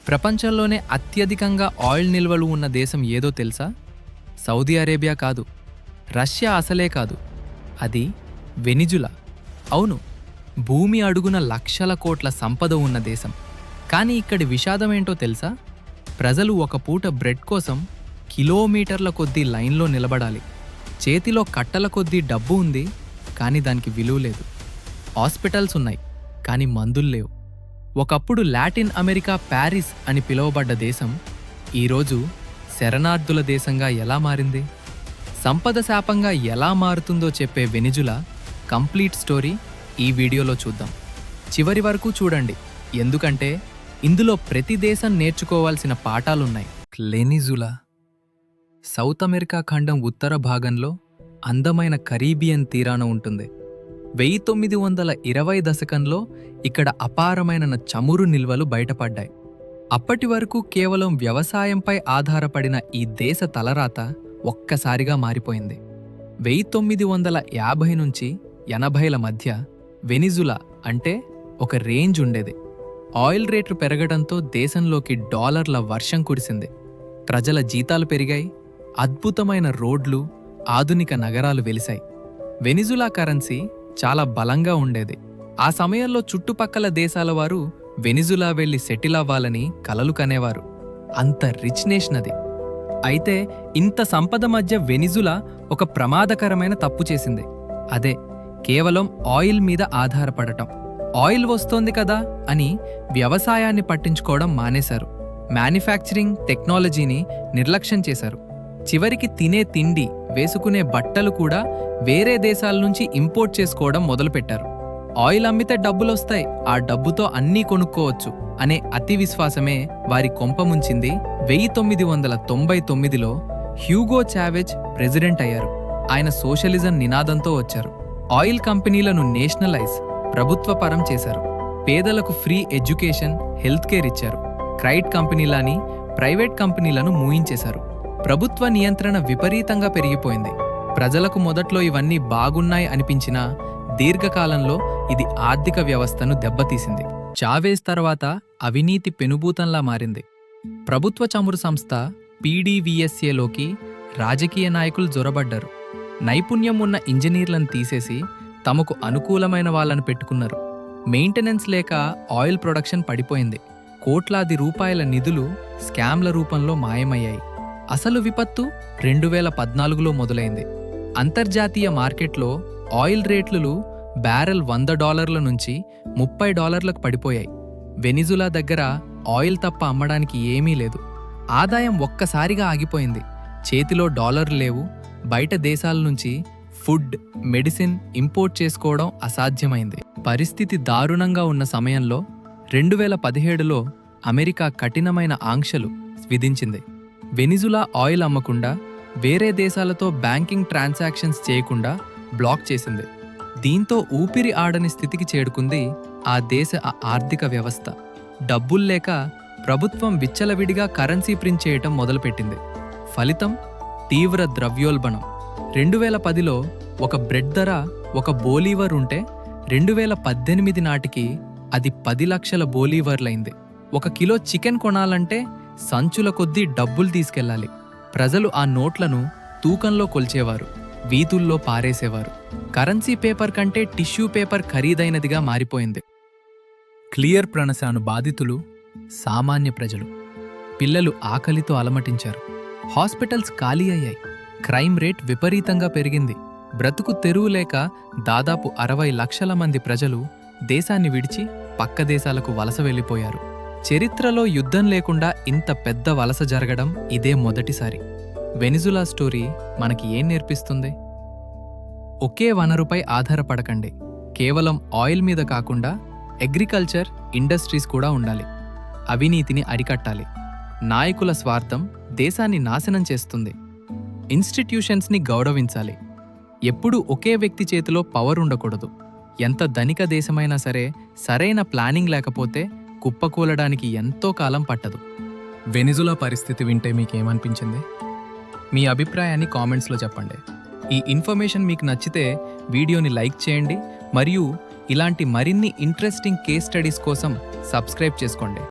ప్రపంచంలోనే అత్యధికంగా ఆయిల్ నిల్వలు ఉన్న దేశం ఏదో తెలుసా? సౌదీ అరేబియా కాదు, రష్యా అసలే కాదు, అది వెనిజులా. అవును, భూమి అడుగున లక్షల కోట్ల సంపద ఉన్న దేశం. కానీ ఇక్కడి విషాదమేంటో తెలుసా? ప్రజలు ఒక పూట బ్రెడ్ కోసం కిలోమీటర్ల కొద్దీ లైన్లో నిలబడాలి. చేతిలో కట్టల కొద్దీ డబ్బు ఉంది, కానీ దానికి విలువ లేదు. హాస్పిటల్స్ ఉన్నాయి, కానీ మందులు లేవు. ఒకప్పుడు లాటిన్ అమెరికా ప్యారిస్ అని పిలువబడ్డ దేశం ఈరోజు శరణార్థుల దేశంగా ఎలా మారింది? సంపద శాపంగా ఎలా మారుతుందో చెప్పే వెనిజులా కంప్లీట్ స్టోరీ ఈ వీడియోలో చూద్దాం. చివరి వరకు చూడండి, ఎందుకంటే ఇందులో ప్రతి దేశం నేర్చుకోవాల్సిన పాఠాలున్నాయి. వెనిజులా సౌత్ అమెరికా ఖండం ఉత్తర భాగంలో అందమైన కరీబియన్ తీరాన ఉంటుంది. 1920 దశకంలో ఇక్కడ అపారమైన చమురు నిల్వలు బయటపడ్డాయి. అప్పటి వరకు కేవలం వ్యవసాయంపై ఆధారపడిన ఈ దేశ తలరాత ఒక్కసారిగా మారిపోయింది. 1950 నుంచి 80ల మధ్య వెనిజులా అంటే ఒక రేంజ్ ఉండేది. ఆయిల్ రేట్లు పెరగడంతో దేశంలోకి డాలర్ల వర్షం కురిసింది. ప్రజల జీతాలు పెరిగాయి, అద్భుతమైన రోడ్లు, ఆధునిక నగరాలు వెలిశాయి. వెనిజులా కరెన్సీ చాలా బలంగా ఉండేది. ఆ సమయంలో చుట్టుపక్కల దేశాల వారు వెనిజులా వెళ్లి సెటిల్ అవ్వాలని కలలు కనేవారు. అంత రిచ్ నేషన్ అది. అయితే ఇంత సంపద మధ్య వెనిజులా ఒక ప్రమాదకరమైన తప్పు చేసింది. అదే కేవలం ఆయిల్ మీద ఆధారపడటం. ఆయిల్ వస్తోంది కదా అని వ్యవసాయాన్ని పట్టించుకోవడం మానేశారు. మ్యానుఫ్యాక్చరింగ్ టెక్నాలజీని నిర్లక్ష్యం చేశారు. చివరికి తినే తిండి, వేసుకునే బట్టలు కూడా వేరే దేశాల నుంచి ఇంపోర్ట్ చేసుకోవడం మొదలుపెట్టారు. ఆయిల్ అమ్మితే డబ్బులొస్తాయి, ఆ డబ్బుతో అన్నీ కొనుక్కోవచ్చు అనే అతి విశ్వాసమే వారి కొంప ముంచింది. 1999లో హ్యూగో చావెజ్ ప్రెసిడెంట్ అయ్యారు. ఆయన సోషలిజం నినాదంతో వచ్చారు. ఆయిల్ కంపెనీలను నేషనలైజ్, ప్రభుత్వపరం చేశారు. పేదలకు ఫ్రీ ఎడ్యుకేషన్, హెల్త్ కేర్ ఇచ్చారు. క్రైట్ కంపెనీలని ప్రైవేట్ కంపెనీలను మూయించేశారు. ప్రభుత్వ నియంత్రణ విపరీతంగా పెరిగిపోయింది. ప్రజలకు మొదట్లో ఇవన్నీ బాగున్నాయి అనిపించినా దీర్ఘకాలంలో ఇది ఆర్థిక వ్యవస్థను దెబ్బతీసింది. చావేజ్ తర్వాత అవినీతి పెనుభూతంలా మారింది. ప్రభుత్వ చమురు సంస్థ PDVSAలోకి రాజకీయ నాయకులు జొరబడ్డారు. నైపుణ్యం ఉన్న ఇంజనీర్లను తీసేసి తమకు అనుకూలమైన వాళ్ళను పెట్టుకున్నారు. మెయింటెనెన్స్ లేక ఆయిల్ ప్రొడక్షన్ పడిపోయింది. కోట్లాది రూపాయల నిధులు స్కామ్ల రూపంలో మాయమయ్యాయి. అసలు విపత్తు 2014లో మొదలైంది. అంతర్జాతీయ మార్కెట్లో ఆయిల్ రేట్లు బ్యారెల్ $100 నుంచి $30లకు పడిపోయాయి. వెనిజులా దగ్గర ఆయిల్ తప్ప అమ్మడానికి ఏమీ లేదు. ఆదాయం ఒక్కసారిగా ఆగిపోయింది. చేతిలో డాలర్లు లేవు. బయట దేశాల నుంచి ఫుడ్, మెడిసిన్ ఇంపోర్ట్ చేసుకోవడం అసాధ్యమైంది. పరిస్థితి దారుణంగా ఉన్న సమయంలో 2017లో అమెరికా కఠినమైన ఆంక్షలు విధించింది. వెనిజులా ఆయిల్ అమ్మకుండా, వేరే దేశాలతో బ్యాంకింగ్ ట్రాన్సాక్షన్స్ చేయకుండా బ్లాక్ చేసింది. దీంతో ఊపిరి ఆడని స్థితికి చేరుకుంది ఆ దేశ ఆర్థిక వ్యవస్థ. డబ్బుల్లేక ప్రభుత్వం విచ్చలవిడిగా కరెన్సీ ప్రింట్ చేయటం మొదలుపెట్టింది. ఫలితం తీవ్ర ద్రవ్యోల్బణం. 2010లో ఒక బ్రెడ్ ధర ఒక బోలీవర్ ఉంటే 2018 నాటికి అది 10 లక్షల బోలీవర్లైంది. 1 కిలో చికెన్ కొనాలంటే సంచుల కొద్దీ డబ్బులు తీసుకెళ్లాలి. ప్రజలు ఆ నోట్లను తూకంలో కొల్చేవారు, వీధుల్లో పారేసేవారు. కరెన్సీ పేపర్ కంటే టిష్యూ పేపర్ ఖరీదైనదిగా మారిపోయింది. క్లియర్ ప్రణశాను బాధితులు సామాన్య ప్రజలు. పిల్లలు ఆకలితో అలమటించారు. హాస్పిటల్స్ ఖాళీ అయ్యాయి. క్రైమ్ రేట్ విపరీతంగా పెరిగింది. బ్రతుకు తెరువు లేక దాదాపు 60 లక్షల మంది ప్రజలు దేశాన్ని విడిచి పక్క దేశాలకు వలస వెళ్ళిపోయారు. చరిత్రలో యుద్ధం లేకుండా ఇంత పెద్ద వలస జరగడం ఇదే మొదటిసారి. వెనిజులా స్టోరీ మనకి ఏం నేర్పిస్తుంది? ఒకే వనరుపై ఆధారపడకండి. కేవలం ఆయిల్ మీద కాకుండా అగ్రికల్చర్, ఇండస్ట్రీస్ కూడా ఉండాలి. అవినీతిని అరికట్టాలి. నాయకుల స్వార్థం దేశాన్ని నాశనం చేస్తుంది. ఇన్స్టిట్యూషన్స్ని గౌరవించాలి. ఎప్పుడూ ఒకే వ్యక్తి చేతిలో పవర్ ఉండకూడదు. ఎంత ధనిక దేశమైనా సరే సరైన ప్లానింగ్ లేకపోతే కుప్పకూలడానికి ఎంతో కాలం పట్టదు. వెనిజులా పరిస్థితి వింటే మీకేమనిపించింది? మీ అభిప్రాయాన్ని కామెంట్స్లో చెప్పండి. ఈ ఇన్ఫర్మేషన్ మీకు నచ్చితే వీడియోని లైక్ చేయండి మరియు ఇలాంటి మరిన్ని ఇంట్రెస్టింగ్ కేస్ స్టడీస్ కోసం సబ్స్క్రైబ్ చేసుకోండి.